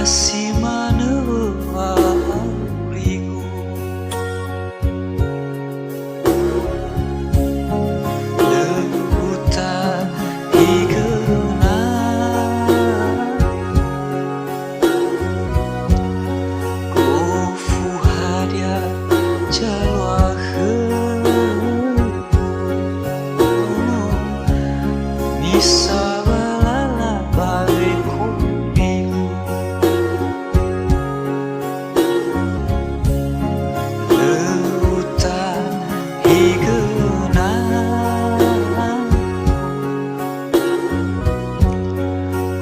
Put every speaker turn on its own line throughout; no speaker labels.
Wasi maneuh auriku leuta higeuna gofu hadia jalwaheun misa balala bari kopiku leuta higeuna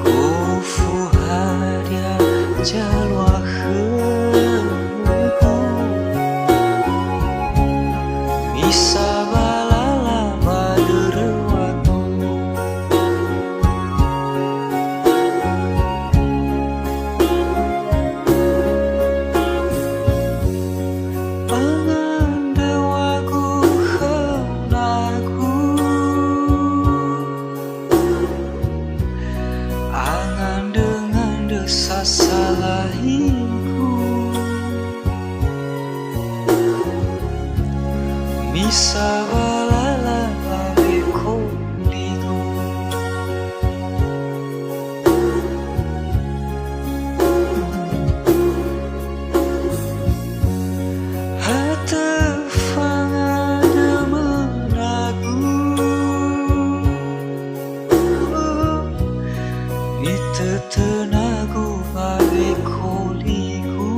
gofu hadia jalwaheun misa balala badeureuh waktu pangandewaku heunaku angande sasalahinku misa balala bari kopiku hateuh demenaku itetenaku bari koliku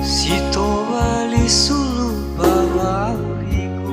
sito bali sulu babaliku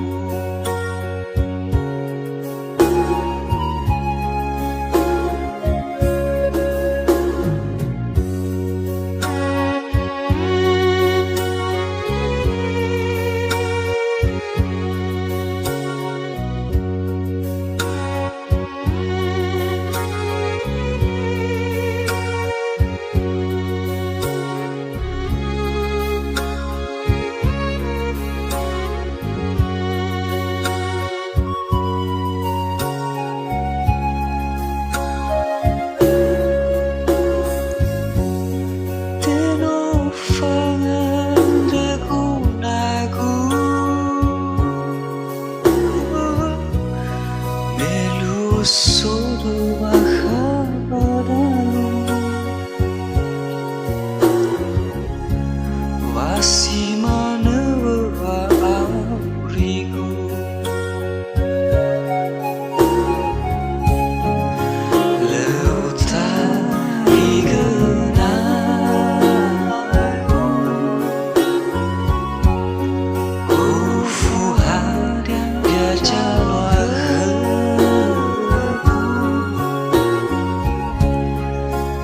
sudu mahabadalu wasi maneuh auriku leuta higeuna gofu hadia jalwaheun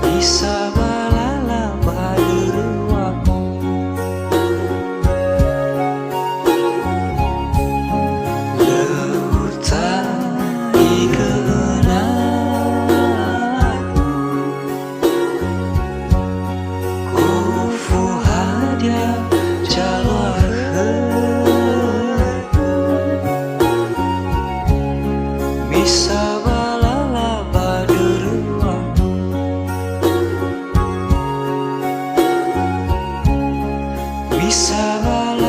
misa balala badeureuh waktu leuta higeuna gofu hadia jalwaheun misa balala badeureuh waktu misa balala